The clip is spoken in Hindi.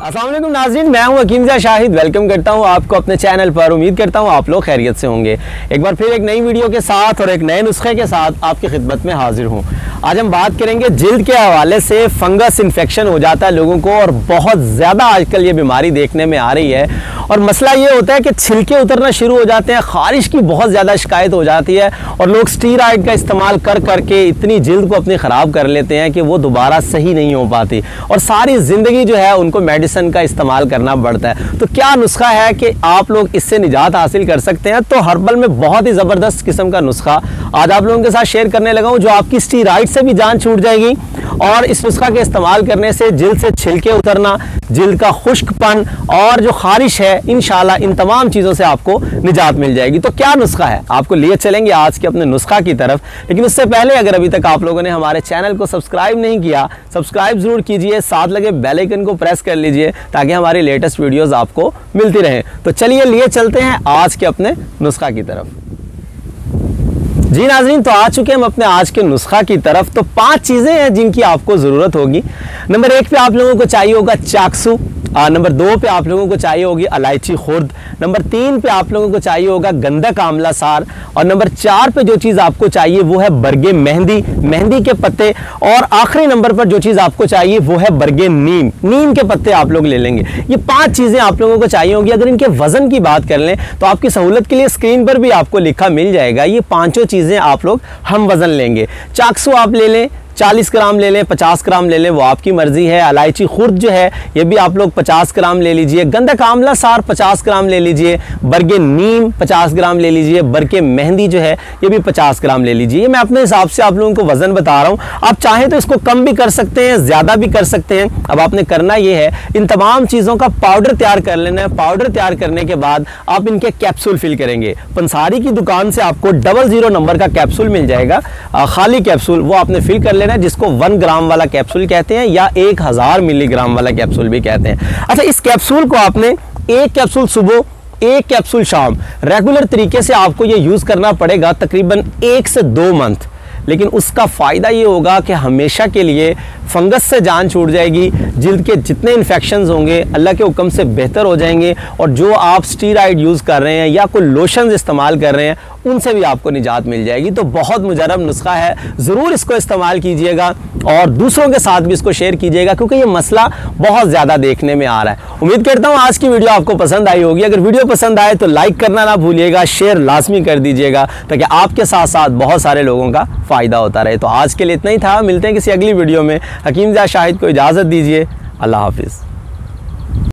अस्सलाम वालेकुम नाज़रीन, मैं हूं हकीम शाहिद। वेलकम करता हूं आपको अपने चैनल पर। उम्मीद करता हूं आप लोग खैरियत से होंगे। एक बार फिर एक नई वीडियो के साथ और एक नए नुस्खे के साथ आपकी खिदमत में हाजिर हूं। आज हम बात करेंगे जिल्द के हवाले से। फंगस इन्फेक्शन हो जाता है लोगों को और बहुत ज़्यादा आजकल ये बीमारी देखने में आ रही है। और मसला ये होता है कि छिलके उतरना शुरू हो जाते हैं, ख़ारिश की बहुत ज़्यादा शिकायत हो जाती है और लोग स्टीरॉयड का इस्तेमाल कर करके इतनी जिल्द को अपनी ख़राब कर लेते हैं कि वो दोबारा सही नहीं हो पाती और सारी ज़िंदगी जो है उनको मेडिसिन का इस्तेमाल करना पड़ता है। तो क्या नुस्खा है कि आप लोग इससे निजात हासिल कर सकते हैं? तो हर्बल में बहुत ही ज़बरदस्त किस्म का नुस्खा आज आप लोगों के साथ शेयर करने लगा हूँ, जो आपकी स्टीरॉयड से भी जान छूट जाएगी। और इस नुस्खा के इस्तेमाल करने से जिल्द से छिलके उतरना, जिल्द का खुश्कपन और जो खारिश है, इंशाल्लाह इन तमाम चीज़ों से आपको निजात मिल जाएगी। तो क्या नुस्खा है, आपको लिए चलेंगे आज के अपने नुस्खा की तरफ। लेकिन उससे पहले अगर अभी तक आप लोगों ने हमारे चैनल को सब्सक्राइब नहीं किया, सब्सक्राइब जरूर कीजिए, साथ लगे बेल आइकन को प्रेस कर लीजिए ताकि हमारी लेटेस्ट वीडियोस आपको मिलती रहें। तो चलिए लिए चलते हैं आज के अपने नुस्खा की तरफ। जी नाज़रीन, तो आ चुके हम अपने आज के नुस्खा की तरफ। तो 5 चीज़ें हैं जिनकी आपको ज़रूरत होगी। नंबर 1 पे आप लोगों को चाहिए होगा चाकसू। नंबर 2 पे आप लोगों को चाहिए होगी इलायची खुर्द। नंबर 3 पे आप लोगों को चाहिए होगा गंधक आंवला सार। और नंबर 4 पे जो चीज़ आपको चाहिए वो है बरगे मेहंदी, मेहंदी के पत्ते। और आखिरी नंबर पर जो चीज़ आपको चाहिए वो है बरगे नीम, नीम के पत्ते आप लोग ले लेंगे। ये 5 चीज़ें आप लोगों को चाहिए होंगी। अगर इनके वजन की बात कर लें तो आपकी सहूलत के लिए स्क्रीन पर भी आपको लिखा मिल जाएगा। ये 5 चीज़ें आप लोग हम वजन लेंगे। चाकसू आप ले लें, 40 ग्राम ले लें, 50 ग्राम ले लें, वो आपकी मर्जी है। इलायची खुर्द जो है ये भी आप लोग 50 ग्राम ले लीजिए। गंधक आंवला सार 50 ग्राम ले लीजिए। बरगे नीम 50 ग्राम ले लीजिए। बरगे मेहंदी जो है ये भी 50 ग्राम ले लीजिए। ये मैं अपने हिसाब से आप लोगों को वजन बता रहा हूँ। आप चाहें तो इसको कम भी कर सकते हैं, ज़्यादा भी कर सकते हैं। अब आपने करना ये है, इन तमाम चीज़ों का पाउडर तैयार कर लेना है। पाउडर तैयार करने के बाद आप इनके कैप्सूल फिल करेंगे। पंसारी की दुकान से आपको 00 नंबर का कैप्सूल मिल जाएगा, खाली कैप्सूल, वो आपने फिल कर लेना है, जिसको 1 ग्राम वाला कैप्सूल कहते हैं या 1000 मिलीग्राम वाला कैप्सूल भी कहते हैं। अच्छा, इस कैप्सूल को आपने 1 कैप्सूल सुबह, 1 कैप्सूल शाम, रेगुलर तरीके से आपको ये यूज़ करना पड़ेगा तकरीबन 1 से 2 मंथ। लेकिन उसका फ़ायदा ये होगा कि हमेशा के लिए फंगस से जान छूट जाएगी। जिल्द के जितने इन्फेक्शंस होंगे अल्लाह के हुक्म से बेहतर हो जाएंगे। और जो आप स्टीरॉयड यूज़ कर रहे हैं या कोई लोशंस इस्तेमाल कर रहे हैं उनसे भी आपको निजात मिल जाएगी। तो बहुत मुजरब नुस्खा है, ज़रूर इसको इस्तेमाल कीजिएगा और दूसरों के साथ भी इसको शेयर कीजिएगा, क्योंकि ये मसला बहुत ज़्यादा देखने में आ रहा है। उम्मीद करता हूँ आज की वीडियो आपको पसंद आई होगी। अगर वीडियो पसंद आए तो लाइक करना ना भूलिएगा, शेयर लाजमी कर दीजिएगा ताकि आपके साथ साथ बहुत सारे लोगों का फ़ायदा होता रहे। तो आज के लिए इतना ही था, मिलते हैं किसी अगली वीडियो में। हकीम शाहिद को इजाज़त दीजिए। अल्लाह हाफिज़।